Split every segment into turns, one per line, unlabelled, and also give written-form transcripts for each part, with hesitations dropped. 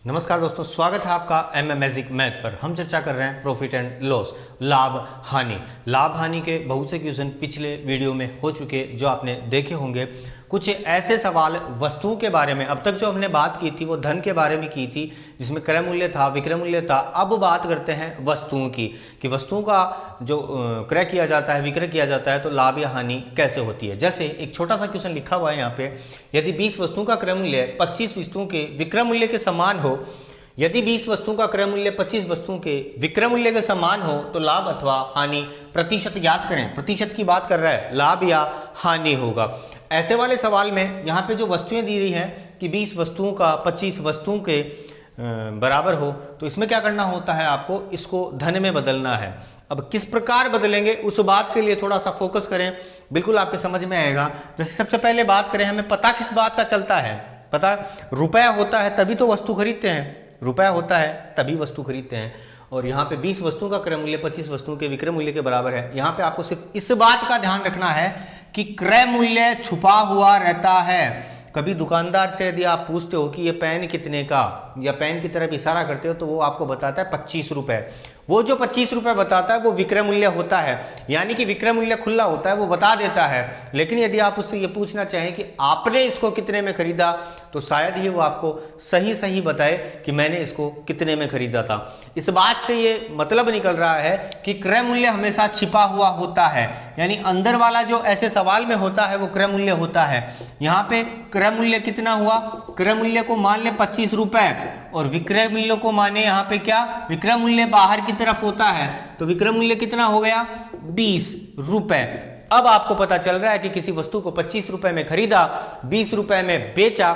नमस्कार दोस्तों, स्वागत है आपका मैजिक मैथ पर। हम चर्चा कर रहे हैं प्रॉफिट एंड लॉस, लाभ हानि के बहुत से क्वेश्चन पिछले वीडियो में हो चुके जो आपने देखे होंगे। कुछ ऐसे सवाल वस्तुओं के बारे में, अब तक जो हमने बात की थी वो धन के बारे में की थी जिसमें क्रय मूल्य था, विक्रय मूल्य था। अब बात करते हैं वस्तुओं की कि वस्तुओं का जो क्रय किया जाता है, विक्रय किया जाता है तो लाभ या हानि कैसे होती है। जैसे एक छोटा सा क्वेश्चन लिखा हुआ है यहाँ पे, यदि 20 वस्तुओं का क्रय मूल्य 25 वस्तुओं के विक्रय मूल्य के समान हो, यदि 20 वस्तुओं का क्रय मूल्य 25 वस्तुओं के विक्रय मूल्य के समान हो तो लाभ अथवा हानि प्रतिशत ज्ञात करें। प्रतिशत की बात कर रहा है, लाभ या हानि होगा। ऐसे वाले सवाल में यहाँ पे जो वस्तुएं दी रही हैं कि 20 वस्तुओं का 25 वस्तुओं के बराबर हो, तो इसमें क्या करना होता है, आपको इसको धन में बदलना है। अब किस प्रकार बदलेंगे उस बात के लिए थोड़ा सा फोकस करें, बिल्कुल आपके समझ में आएगा। जैसे सबसे पहले बात करें, हमें पता किस बात का चलता है, पता रुपया होता है तभी तो वस्तु खरीदते हैं, रुपया होता है तभी वस्तु खरीदते हैं। और यहाँ पे 20 वस्तुओं का क्रय मूल्य 25 वस्तुओं के विक्रय मूल्य के बराबर है। यहाँ पे आपको सिर्फ इस बात का ध्यान रखना है कि क्रय मूल्य छुपा हुआ रहता है। कभी दुकानदार से यदि आप पूछते हो कि ये पेन कितने का, या पेन की तरफ इशारा करते हो, तो वो आपको बताता है 25 रुपए। वो जो 25 रुपए बताता है वो विक्रय मूल्य होता है, यानी कि विक्रय मूल्य खुला होता है, वो बता देता है। लेकिन यदि आप उससे ये पूछना चाहें कि आपने इसको कितने में खरीदा, तो शायद ही वो आपको सही बताए कि मैंने इसको कितने में खरीदा था। इस बात से ये मतलब निकल रहा है कि क्रय मूल्य हमेशा छिपा हुआ होता है, यानी अंदर वाला जो ऐसे सवाल में होता है वो क्रय मूल्य होता है। यहाँ पे क्रय मूल्य कितना हुआ, क्रय मूल्य को मान ले 25 रुपए और विक्रय मूल्य को माने यहाँ पे क्या, विक्रय मूल्य बाहर की तरफ होता है, तो विक्रय मूल्य कितना हो गया 20 रुपए। अब आपको पता चल रहा है कि किसी वस्तु को 25 रुपए में खरीदा, 20 रुपए में बेचा,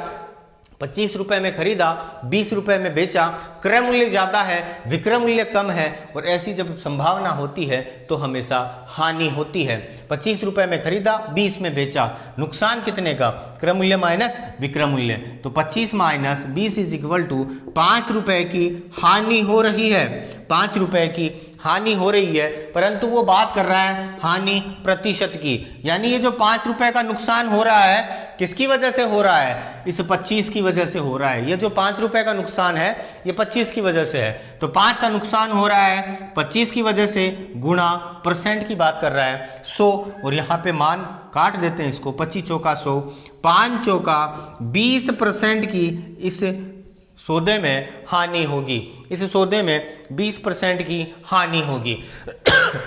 25 रुपए में खरीदा, 20 रुपए में बेचा, क्रय मूल्य ज्यादा है, विक्रय मूल्य कम है, और ऐसी जब संभावना होती है तो हमेशा हानि होती है। 25 रुपए में खरीदा, 20 में बेचा, नुकसान कितने का, क्रय मूल्य माइनस विक्रय मूल्य, तो 25 माइनस 20 इज इक्वल टू 5 रुपए की हानि हो रही है। 5 रुपए की हानि हो रही है, परंतु वो बात कर रहा है हानि प्रतिशत की, यानी ये जो 5 रुपए का नुकसान हो रहा है किसकी वजह से हो रहा है, इस 25 की वजह से हो रहा है। ये जो 5 रुपए का नुकसान है ये 25 की वजह से है, तो 5 का नुकसान हो रहा है 25 की वजह से, गुणा परसेंट की बात कर रहा है 100, और यहाँ पे मान काट देते हैं इसको, 25 चौका 100, 5 चौका 20% की इस सौदे में हानि होगी, इस सौदे में 20% की हानि होगी।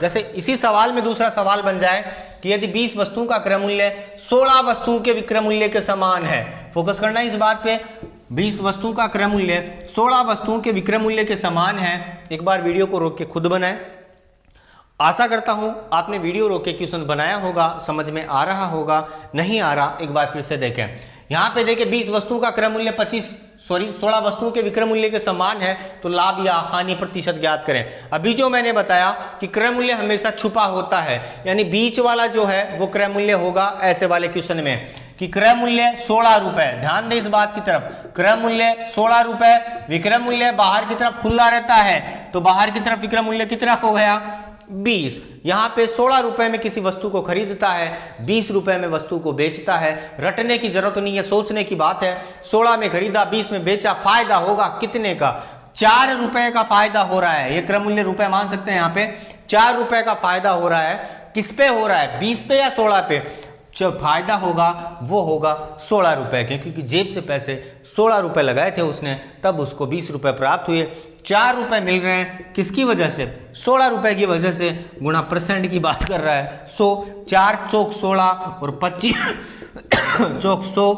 जैसे इसी सवाल में दूसरा सवाल बन जाए कि यदि 20 वस्तुओं का क्रय मूल्य 16 वस्तुओं के विक्रय मूल्य के समान है, फोकस करना है इस बात पे, 20 वस्तुओं का क्रय मूल्य 16 वस्तुओं के विक्रय मूल्य के समान है। एक बार वीडियो को रोक के खुद बनाएं। आशा करता हूं आपने वीडियो रोक के क्वेश्चन बनाया होगा, समझ में आ रहा होगा, नहीं आ रहा एक बार फिर से देखें। यहां पे देखिए 20 वस्तुओं का क्रय मूल्य 16 वस्तुओं के विक्रय मूल्य के समान है, तो लाभ या हानि प्रतिशत ज्ञात करें। अभी जो मैंने बताया कि क्रय मूल्य हमेशा छुपा होता है, यानी बीच वाला जो है वो क्रय मूल्य होगा ऐसे वाले क्वेश्चन में कि क्रय मूल्य 16 रुपए, ध्यान दें इस बात की तरफ, क्रय मूल्य 16 रुपए, विक्रय मूल्य बाहर की तरफ खुला रहता है, तो बाहर की तरफ विक्रय मूल्य कितना हो गया 20। यहाँ पे 16 रुपए में किसी वस्तु को खरीदता है, 20 रुपए में वस्तु को बेचता है। रटने की जरूरत नहीं है, सोचने की बात है। 16 में खरीदा, 20 में बेचा, फायदा होगा कितने का, 4 रुपए का फायदा हो रहा है। ये क्रय मूल्य रुपए मान सकते हैं, यहाँ पे 4 रुपए का फायदा हो रहा है। किस पे हो रहा है, 20 पे या 16 पे, जो फायदा होगा वो होगा 16 रुपए के, क्योंकि जेब से पैसे 16 रुपए लगाए थे उसने, तब उसको 20 रुपए प्राप्त हुए। 4 रुपए मिल रहे हैं किसकी वजह से, 16 रुपए की वजह से, गुणा परसेंट की बात कर रहा है 100, 4 चौक 16 और 25 चौक 100,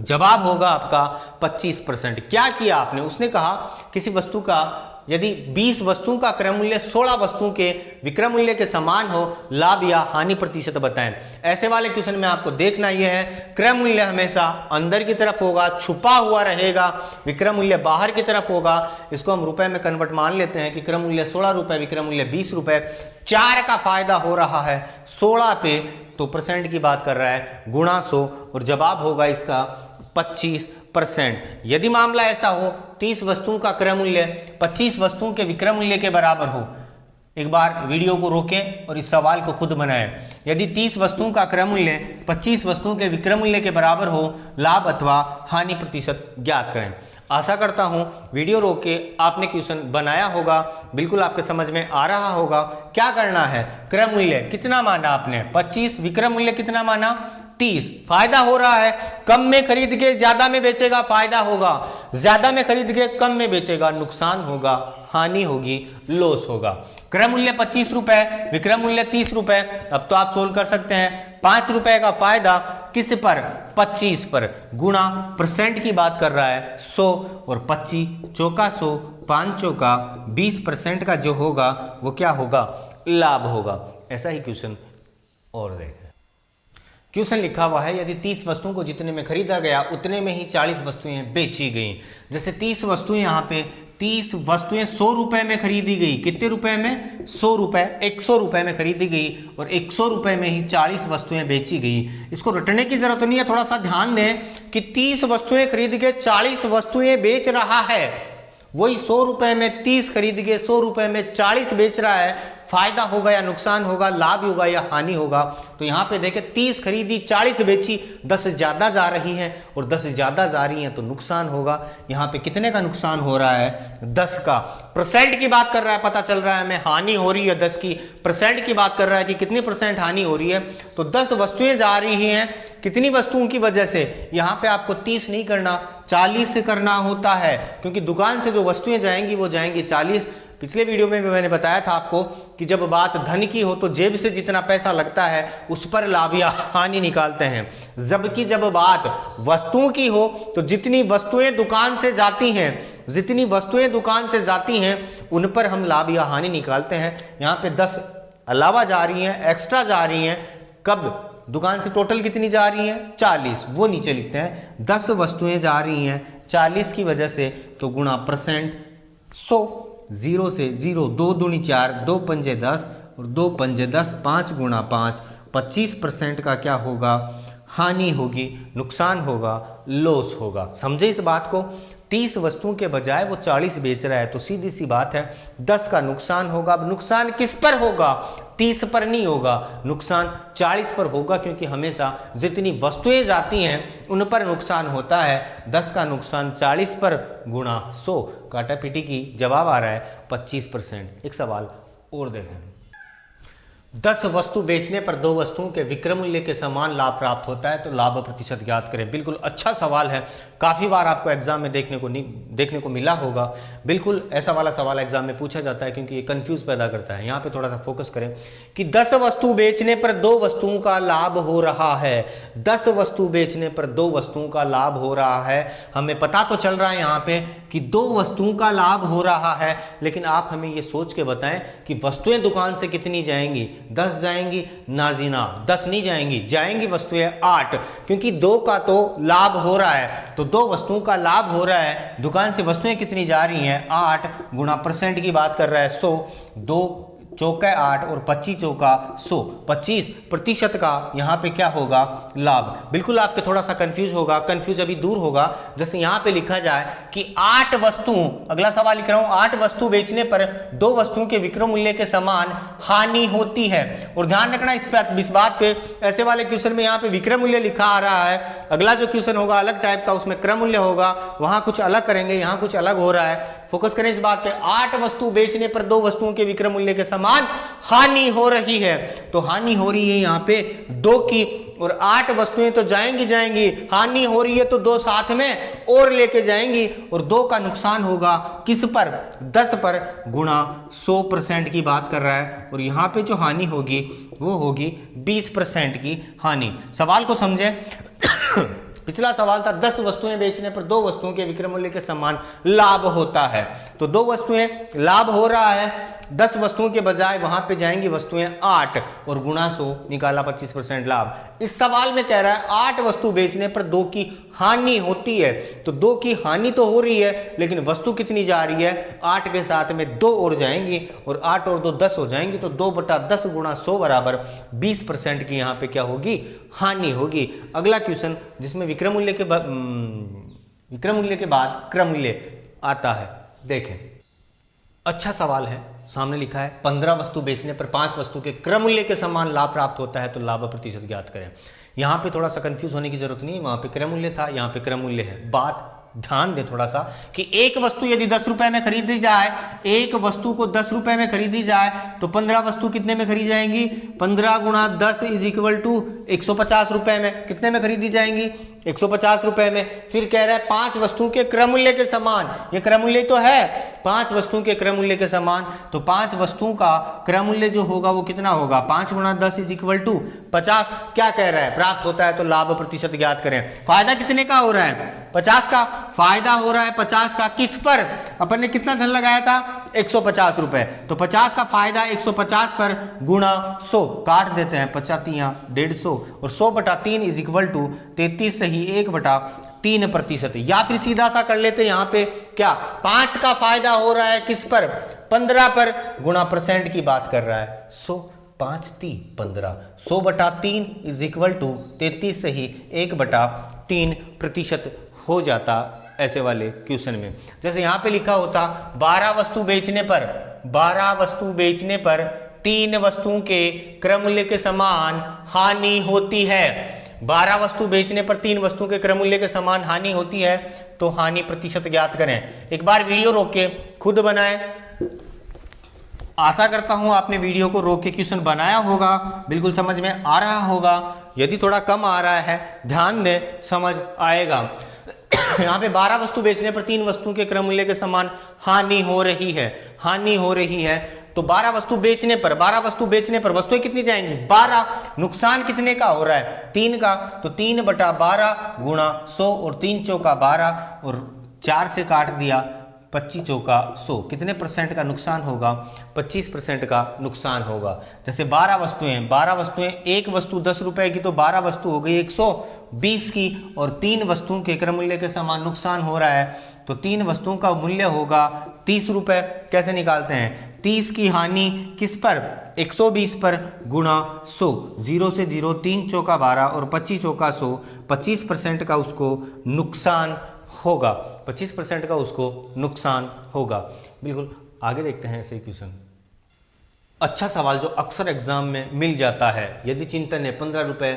जवाब होगा आपका 25%। क्या किया आपने, उसने कहा किसी वस्तु का यदि 20 वस्तुओं का क्रय मूल्य 16 वस्तुओं के विक्रय मूल्य के समान हो, लाभ या हानि प्रतिशत बताएं। ऐसे वाले क्वेश्चन में आपको देखना यह है, क्रय मूल्य हमेशा अंदर की तरफ होगा, छुपा हुआ रहेगा, विक्रय मूल्य बाहर की तरफ होगा। इसको हम रुपए में कन्वर्ट मान लेते हैं कि क्रय मूल्य 16 रुपए, विक्रय मूल्य 20 रुपए, 4 का फायदा हो रहा है 16 पे, तो परसेंट की बात कर रहा है, गुणा 100, और जवाब होगा इसका 25%। यदि मामला ऐसा हो 30 वस्तुओं का क्रय मूल्य 25 वस्तुओं के विक्रय मूल्य के बराबर हो, एक बार वीडियो को रोकें और इस सवाल को खुद बनाएं। यदि 30 वस्तुओं का क्रय मूल्य 25 वस्तुओं के विक्रय मूल्य के बराबर हो, लाभ अथवा हानि प्रतिशत ज्ञात करें। आशा करता हूं वीडियो रोक के आपने क्वेश्चन बनाया होगा, बिल्कुल आपके समझ में आ रहा होगा। क्या करना है, क्रय मूल्य कितना माना आपने 25, विक्रय मूल्य कितना माना 30। फायदा हो रहा है, कम में खरीद के ज्यादा में बेचेगा फायदा होगा, ज्यादा में खरीद के कम में बेचेगा नुकसान होगा, हानि होगी, लॉस होगा। क्रय मूल्य 25 रुपए, विक्रय मूल्य 30 रुपए। अब तो आप सोल्व कर सकते हैं, 5 रुपए का फायदा किस पर 25 पर, गुणा परसेंट की बात कर रहा है 100 और 25 चौका 100 5 चौका 20% का जो होगा वो क्या होगा, लाभ होगा। ऐसा ही क्वेश्चन और देखें। क्वेश्चन लिखा हुआ है यदि 30 वस्तुओं को जितने में खरीदा गया उतने में ही 40 वस्तुएं बेची गई। जैसे 30 वस्तुएं, यहाँ पे 30 वस्तुएं 100 रुपए में खरीदी गई। कितने रुपए में, 100 रुपए, 100 रुपए में खरीदी गई और 100 रुपए में ही 40 वस्तुएं बेची गई। इसको रटने की जरूरत नहीं है, थोड़ा सा ध्यान दें कि 30 वस्तुएं खरीद के 40 वस्तुएं बेच रहा है, वही 100 रुपए में 30 खरीद के 100 रुपए में 40 बेच रहा है। फायदा होगा या नुकसान होगा, लाभ होगा या हानि होगा। तो यहाँ पे देखें 30 खरीदी 40 बेची, 10 ज्यादा जा रही हैं और 10 ज्यादा जा रही हैं तो नुकसान होगा। यहाँ पे कितने का नुकसान हो रहा है, 10 का। परसेंट की बात कर रहा है, पता चल रहा है हमें हानि हो रही है 10 की। परसेंट की बात कर रहा है कि कितनी परसेंट हानि हो रही है, तो 10 वस्तुएं जा रही हैं। कितनी वस्तुओं की वजह से, यहाँ पे आपको 30 नहीं करना 40 से करना होता है, क्योंकि दुकान से जो वस्तुएं जाएंगी वो जाएंगी 40। पिछले वीडियो में भी मैंने बताया था आपको कि जब बात धन की हो तो जेब से जितना पैसा लगता है उस पर लाभ या हानि निकालते हैं, जबकि जब बात वस्तुओं की हो तो जितनी वस्तुएं दुकान से जाती हैं, जितनी वस्तुएं दुकान से जाती हैं उन पर हम लाभ या हानि निकालते हैं। यहाँ पे 10 अलावा जा रही हैं, एक्स्ट्रा जा रही हैं। कब, दुकान से टोटल कितनी जा रही हैं 40, वो नीचे लिखते हैं 10 वस्तुएं जा रही हैं 40 की वजह से, तो गुणा परसेंट 100, 0 से 0, 2 दूनी 4, 2 पंजे 10 और 2 पंजे 10, 5 गुणा 5, 25% का क्या होगा, हानि होगी, नुकसान होगा, लॉस होगा। समझे इस बात को। 30 वस्तुओं के बजाय वो 40 बेच रहा है, तो सीधी सी बात है 10 का नुकसान होगा। अब नुकसान किस पर होगा, 30 पर नहीं होगा, नुकसान 40 पर होगा, क्योंकि हमेशा जितनी वस्तुएं जाती हैं उन पर नुकसान होता है। 10 का नुकसान 40 पर गुणा 100, काटा पीटी की जवाब आ रहा है 25%। एक सवाल और देखें। 10 वस्तु बेचने पर 2 वस्तुओं के विक्रय मूल्य के समान लाभ प्राप्त होता है, तो लाभ प्रतिशत ज्ञात करें। बिल्कुल अच्छा सवाल है, काफ़ी बार आपको एग्जाम में देखने को मिला होगा। बिल्कुल ऐसा वाला सवाल एग्जाम में पूछा जाता है, क्योंकि ये कंफ्यूज पैदा करता है। यहाँ पे थोड़ा सा फोकस करें कि 10 वस्तु बेचने पर 2 वस्तुओं का लाभ हो रहा है। 10 वस्तु बेचने पर 2 वस्तुओं का लाभ हो रहा है। हमें पता तो चल रहा है यहाँ पे कि 2 वस्तुओं का लाभ हो रहा है, लेकिन आप हमें ये सोच के बताएं कि वस्तुएं दुकान से कितनी जाएंगी, 10 जाएंगी ना जी ना, 10 नहीं जाएंगी, जाएंगी वस्तुएं 8, क्योंकि 2 का तो लाभ हो रहा है, तो 2 वस्तुओं का लाभ हो रहा है। दुकान से वस्तुएं कितनी जा रही हैं 8, गुणा परसेंट की बात कर रहा है 100, 2 चौका 8 और 25 चौका 100, 25% का यहाँ पे क्या होगा, लाभ। बिल्कुल आपके थोड़ा सा कंफ्यूज होगा, कंफ्यूज अभी दूर होगा। जैसे यहाँ पे लिखा जाए कि 8 वस्तुओं, अगला सवाल लिख रहा हूँ, 8 वस्तु बेचने पर 2 वस्तुओं के विक्रय मूल्य के समान हानि होती है। और ध्यान रखना इस बात पे, ऐसे वाले क्वेश्चन में यहाँ पे विक्रय मूल्य लिखा आ रहा है, अगला जो क्वेश्चन होगा अलग टाइप का, उसमें क्रय मूल्य होगा, वहां कुछ अलग करेंगे, यहाँ कुछ अलग हो रहा है। फोकस करें इस बात पे, 8 वस्तु बेचने पर 2 वस्तुओं के विक्रय मूल्य के समान हानि हो रही है, तो हानि हो रही है यहाँ पे 2 की, और 8 वस्तुएं तो जाएंगी, हानि हो रही है तो 2 साथ में और लेके जाएंगी, और 2 का नुकसान होगा किस पर, 10 पर, गुणा 100% की बात कर रहा है। और यहाँ पे जो हानि होगी वो होगी 20% की हानि। सवाल को समझे। पिछला सवाल था 10 वस्तुएं बेचने पर 2 वस्तुओं के विक्रय मूल्य के समान लाभ होता है, तो 2 वस्तुएं लाभ हो रहा है, 10 वस्तुओं के बजाय वहां पे जाएंगी वस्तुएं 8 और गुणा 100 निकाला 25% लाभ। इस सवाल में कह रहा है 8 वस्तु बेचने पर 2 की हानि होती है, तो 2 की हानि तो हो रही है, लेकिन वस्तु कितनी जा रही है, 8 के साथ में 2 और जाएंगी, और 8 और 2 10 हो जाएंगी, तो 2/10 गुणा 100 बराबर 20% की यहाँ पे क्या होगी, हानि होगी। अगला क्वेश्चन जिसमें विक्रय मूल्य के बाद क्रय मूल्य आता है, देखें। अच्छा सवाल है, सामने लिखा है 15 वस्तु बेचने पर 5 वस्तु के क्रय मूल्य के समान लाभ प्राप्त होता है, तो लाभ प्रतिशत ज्ञात करें। यहाँ पे थोड़ा सा कंफ्यूज होने की जरूरत नहीं है, वहां पे क्रय मूल्य था, यहाँ पे क्रय मूल्य है। बात ध्यान दे थोड़ा सा कि एक वस्तु यदि 10 रुपए में खरीदी जाए, एक वस्तु को 10 रुपए में खरीदी जाए तो 15 वस्तु कितने में खरीदी जाएंगी? 15 गुणा 10 इज इक्वल टू 150 रुपए में। कितने में खरीदी जाएंगी? 150 रुपए में। फिर कह रहा है 5 वस्तुओं के क्रम मूल्य के समान, ये क्रम मूल्य तो है 5 वस्तुओं के क्रम मूल्य के समान, तो 5 वस्तुओं का क्रम मूल्य जो होगा वो कितना होगा? 5 गुणा 10 इज इक्वल टू 50। क्या कह रहा है? प्राप्त होता है तो लाभ प्रतिशत ज्ञात करें। फायदा कितने का हो रहा है? 50 का फायदा हो रहा है। 50 का किस पर? अपन ने कितना धन लगाया था? 150 रुपए। तो 50 का फायदा 150 पर गुणा 100, काट देते हैं 50 या 150 और 100 बटा 3 इज इक्वल टू 33 सही 1/3%। या फिर सीधा सा कर लेते हैं यहाँ पे क्या? 5 का फायदा हो रहा है किस पर? 15 पर, गुणा परसेंट की बात कर रहा है 100, 5 3 15, 100 बटा 3 इज इक्वल टू 33 सही 1/3% हो जाता ऐसे वाले क्वेश्चन में। जैसे यहाँ पे लिखा होता 12 वस्तु बेचने पर, 12 वस्तु बेचने पर 3 वस्तुओं के क्रम मूल्य के समान हानि होती है। 12 वस्तु बेचने पर 3 वस्तुओं के क्रम मूल्य के समान हानि होती है, तो हानि प्रतिशत ज्ञात करें। एक बार वीडियो रोक के खुद बनाएं। आशा करता हूं आपने वीडियो को रोक के क्वेश्चन बनाया होगा, बिल्कुल समझ में आ रहा होगा। यदि थोड़ा कम आ रहा है ध्यान दें, समझ आएगा। यहाँ पे 12 वस्तु बेचने पर 3 वस्तुओं के क्रम मूल्य के समान हानि हो रही है, हानि हो रही है। तो 12 वस्तु बेचने पर, 12 वस्तु बेचने पर वस्तुएं कितनी जाएंगी? 12। नुकसान कितने का हो रहा है? 3 का। तो 3 बटा 12 गुणा 100 और 3 चौका 12 और 4 से काट दिया 25 चौका 100। कितने परसेंट का नुकसान होगा? 25% का नुकसान होगा। जैसे 12 वस्तुएं, एक वस्तु 10 रुपए की तो 12 वस्तु हो गई 120 की, और 3 वस्तुओं के क्रम मूल्य के समान नुकसान हो रहा है, तो 3 वस्तुओं का मूल्य होगा 30 रुपए। कैसे निकालते हैं? 30 की हानि किस पर? 120 पर गुणा 100, 0 से 0, 3 चौका 12 और 25 चौका 100, 25% का उसको नुकसान होगा, 25% का उसको नुकसान होगा। बिल्कुल आगे देखते हैं ऐसे क्वेश्चन। अच्छा सवाल जो अक्सर एग्जाम में मिल जाता है, यदि चिंतन ने 15 रुपए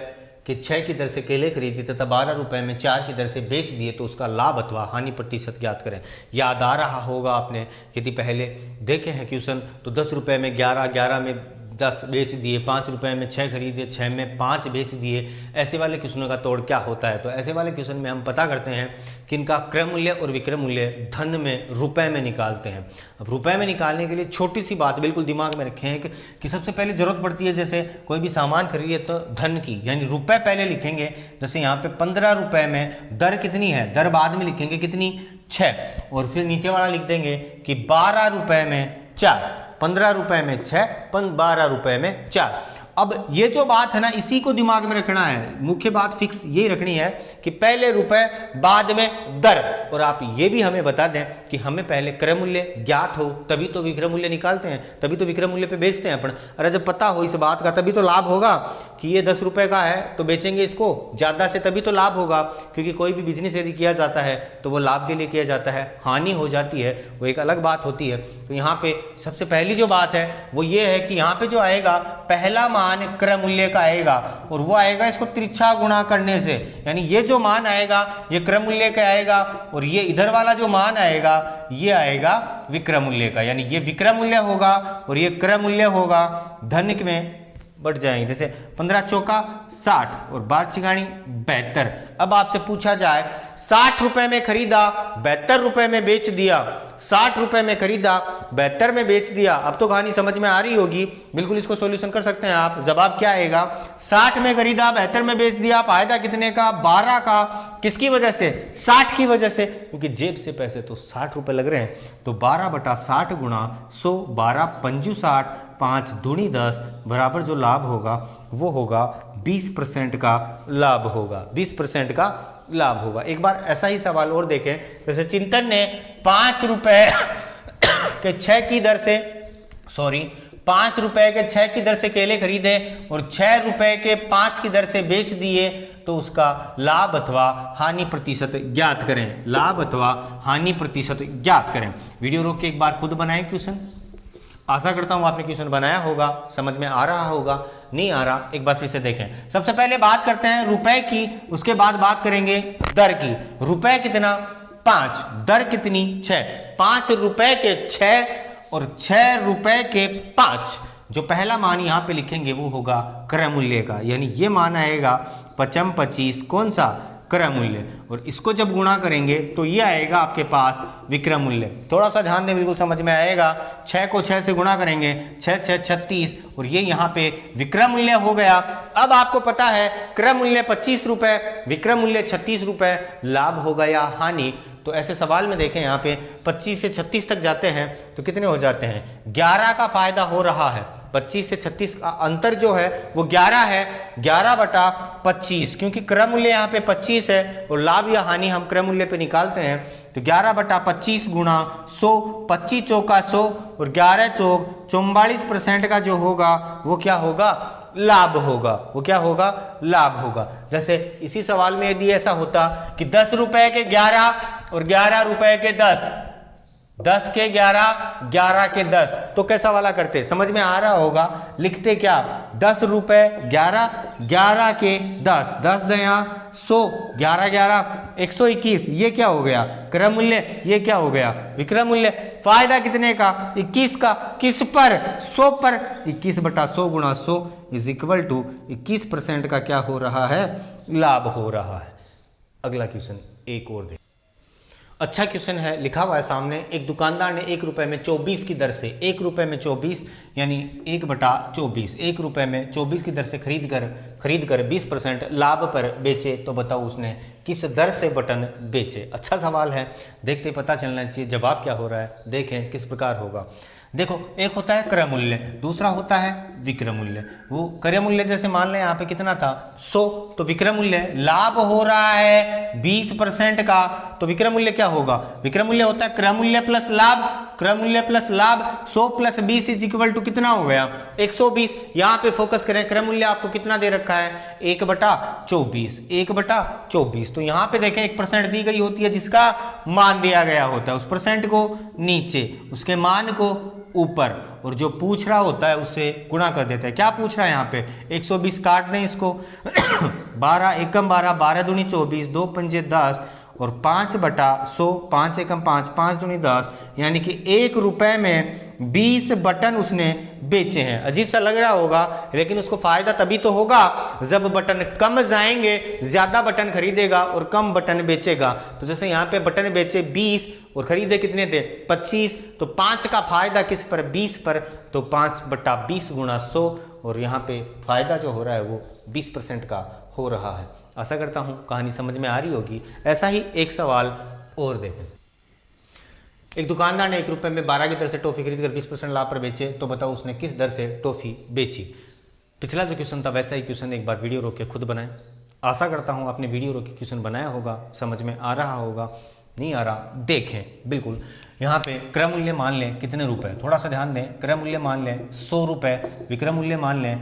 के 6 की दर से केले खरीदे तथा 12 रुपए में 4 की दर से बेच दिए तो उसका लाभ अथवा हानि प्रतिशत ज्ञात करें। याद आ रहा होगा आपने, यदि पहले देखे हैं क्वेश्चन तो 10 रुपए में 11, 11 में 10 बेच दिए, 5 रुपए में 6 खरीदे, 6 में 5 बेच दिए। ऐसे वाले क्वेश्चनों का तोड़ क्या होता है? तो ऐसे वाले क्वेश्चन में हम पता करते हैं कि इनका क्रम मूल्य और विक्रम मूल्य धन में, रुपए में निकालते हैं। अब रुपए में निकालने के लिए छोटी सी बात बिल्कुल दिमाग में रखें कि सबसे पहले जरूरत पड़ती है, जैसे कोई भी सामान खरीदे तो धन की, यानी रुपए पहले लिखेंगे। जैसे यहाँ पे 15 रुपए में दर कितनी है? दर बाद में लिखेंगे कितनी? 6, और फिर नीचे वाला लिख देंगे कि 12 रुपए में 4, 15 रुपए में 6, 12 रुपए में 4। अब ये जो बात है ना, इसी को दिमाग में रखना है। मुख्य बात फिक्स ये रखनी है कि पहले रुपए बाद में दर। और आप ये भी हमें बता दें कि हमें पहले क्रम मूल्य ज्ञात हो तभी तो विक्रम मूल्य निकालते हैं, तभी तो विक्रम मूल्य पे बेचते हैं अपन। अरे जब पता हो इस बात का तभी तो लाभ होगा कि ये 10 रुपए का है तो बेचेंगे इसको ज्यादा से, तभी तो लाभ होगा। क्योंकि कोई भी बिजनेस यदि किया जाता है तो वो लाभ के लिए किया जाता है, हानि हो जाती है वो एक अलग बात होती है। तो यहाँ पे सबसे पहली जो बात है वो ये है कि यहाँ पे जो आएगा पहला मान क्रम मूल्य का आएगा, और वो आएगा इसको तिरछा गुणा करने से, यानी ये जो मान आएगा ये क्रम मूल्य का आएगा, और ये इधर वाला जो मान आएगा ये आएगा विक्रम मूल्य का, यानी ये विक्रम मूल्य होगा और ये क्रम मूल्य होगा। धन में बढ़ जाएंगे, जैसे 15 चौका 60 और 12 चिगानी 72। अब आपसे पूछा जाए 60 रुपए में खरीदा 72 रुपए में बेच दिया, 60 रुपए में खरीदा 72 में बेच दिया। अब तो कहानी समझ में आ रही होगी, बिल्कुल इसको सॉल्यूशन कर सकते हैं आप। जवाब क्या आएगा? 60 में खरीदा 72 में बेच दिया, फायदा कितने का? 12 का। किसकी वजह से? 60 की वजह से, क्योंकि जेब से पैसे तो 60 रुपए लग रहे हैं। तो 12 बटा 60 गुणा 100, 12 पंजू 60, 5 दूनी 10 बराबर जो लाभ होगा वो होगा 20% का लाभ होगा, 20% का लाभ होगा। एक बार ऐसा ही सवाल और देखें, जैसे चिंतन ने 5 रुपए के 6 की दर से 5 रुपए के 6 की दर से केले खरीदे और 6 रुपए के 5 की दर से बेच दिए, तो उसका लाभ अथवा हानि प्रतिशत ज्ञात करें। लाभ अथवा हानि प्रतिशत ज्ञात करें। वीडियो रोक के एक बार खुद बनाएं क्वेश्चन। आशा करता हूं आपने क्वेश्चन बनाया होगा, समझ में आ रहा होगा। नहीं आ रहा एक बार फिर से देखें। सबसे पहले बात करते हैं रुपए की, उसके बाद बात करेंगे दर की। रुपए कितना? 5, दर कितनी 6, 5 रुपए के 6 और 6 रुपए के 5। जो पहला मान यहां पे लिखेंगे वो होगा क्रय मूल्य का, यानी ये मान आएगा 5 25 कौन सा क्रय मूल्य, और इसको जब गुणा करेंगे तो ये आएगा आपके पास विक्रय मूल्य। थोड़ा सा ध्यान दें, बिल्कुल समझ में आएगा। 6 को 6 से गुणा करेंगे, 6 6 36 और ये यहाँ पे विक्रय मूल्य हो गया। अब आपको पता है क्रय मूल्य 25 रुपए, विक्रय मूल्य 36 रुपए, लाभ होगा या हानि। तो ऐसे सवाल में देखें यहाँ पे 25 से 36 तक जाते हैं तो कितने हो जाते हैं, 11 का फायदा हो रहा है। 25 से 36 का अंतर जो है वो 11 है, 11/25, क्योंकि क्रय मूल्य यहाँ पे 25 है और लाभ या हानि हम क्रय मूल्य पे निकालते हैं। तो 11/25 गुणा 100, 25 चौका 100 और 11 चौक 44% का जो होगा वो क्या होगा, लाभ होगा। वो क्या होगा, लाभ होगा। जैसे इसी सवाल में यदि ऐसा होता कि 10 रुपए के 11 और 11 रुपए के 10, 10 के 11, 11 के 10, तो कैसा वाला करते, समझ में आ रहा होगा। लिखते क्या, 10 रुपए 11, 11 के 10, 10 दया 100, 11 11 121, ये क्या हो गया क्रय मूल्य, ये क्या हो गया विक्रय मूल्य। फायदा कितने का, 21 का, किस पर, 100 पर। 21/100 गुणा 100 इज इक्वल टू 21% का क्या हो रहा है, लाभ हो रहा है। अगला क्वेश्चन एक और देख, अच्छा क्वेश्चन है, लिखा हुआ है सामने। एक दुकानदार ने 1 रुपए में 24 की दर से, 1 रुपए में 24 यानी 1/24, 1 रुपए में 24 की दर से खरीद कर 20% लाभ पर बेचे, तो बताओ उसने किस दर से बटन बेचे। अच्छा सवाल है, देखते ही पता चलना चाहिए जवाब क्या हो रहा है। देखें किस प्रकार होगा। देखो, एक होता है क्रय मूल्य, दूसरा होता है विक्रय मूल्य। वो क्रय मूल्य जैसे मान लें यहाँ पे कितना था 100, तो विक्रय मूल्य लाभ हो रहा है 20% का, तो विक्रय मूल्य क्या होगा, विक्रय मूल्य होता है क्रय मूल्य प्लस लाभ, क्रय मूल्य प्लस लाभ। 100 प्लस 20 इज इक्वल टू कितना हो गया 120। यहाँ पे फोकस करें, क्रय मूल्य आपको कितना दे रखा है 1/24, 1/24। तो यहाँ पे देखें 1% दी गई होती है जिसका मान दिया गया होता है, उस परसेंट को नीचे, उसके मान को ऊपर, और जो पूछ रहा होता है उससे गुणा कर देता है। क्या पूछ रहा है यहाँ पे 120 काट दें इसको 12 एकम 12, 12 दूनी 24, 2 पंजे 10 और 5/100, 5 एकम 5, 5 दूनी 10, यानी कि 1 रुपए में 20 बटन उसने बेचे हैं। अजीब सा लग रहा होगा, लेकिन उसको फायदा तभी तो होगा जब बटन कम जाएंगे, ज्यादा बटन खरीदेगा और कम बटन बेचेगा। तो जैसे यहाँ पे बटन बेचे 20 और खरीदे कितने थे 25, तो 5 का फायदा किस पर, 20 पर, तो 5/20 गुणा 100, और यहाँ पे फायदा जो हो रहा है वो 20% का हो रहा है। आशा करता हूँ कहानी समझ में आ रही होगी। ऐसा ही एक सवाल और देखें। एक दुकानदार ने 1 रुपए में 12 की दर से टॉफी खरीदकर 20% लाभ पर बेचे, तो बताओ उसने किस दर से टॉफी बेची। पिछला जो क्वेश्चन था वैसा ही क्वेश्चन एक बार वीडियो रोक के खुद बनाएं। आशा करता हूं आपने वीडियो रोक के क्वेश्चन बनाया होगा, समझ में आ रहा होगा। नहीं आ रहा देखें, बिल्कुल यहाँ पे क्रय मूल्य मान लें कितने रुपए, थोड़ा सा ध्यान दें। क्रय मूल्य मान लें 100 रुपए, विक्रय मूल्य मान लें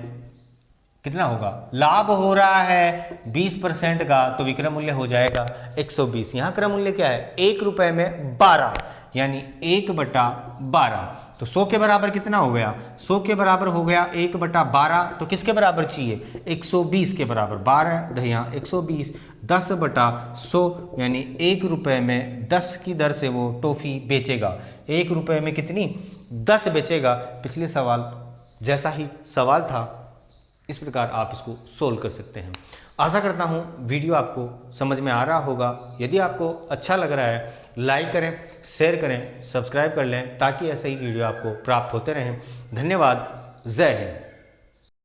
कितना होगा, लाभ हो रहा है 20% का, तो विक्रय मूल्य हो जाएगा 120। यहाँ क्रय मूल्य क्या है 1 रुपए में 12 यानी 1/12, तो 100 के बराबर कितना हो गया, 100 के बराबर हो गया 1/12, तो किसके बराबर चाहिए 120 के बराबर। 12 दहिया 120, 10/100 यानी 1 रुपए में 10 की दर से वो टॉफी बेचेगा। 1 रुपए में कितनी 10 बेचेगा। पिछले सवाल जैसा ही सवाल था, इस प्रकार आप इसको सोल्व कर सकते हैं। आशा करता हूँ वीडियो आपको समझ में आ रहा होगा। यदि आपको अच्छा लग रहा है लाइक करें, शेयर करें, सब्सक्राइब कर लें, ताकि ऐसे ही वीडियो आपको प्राप्त होते रहें। धन्यवाद। जय हिंद।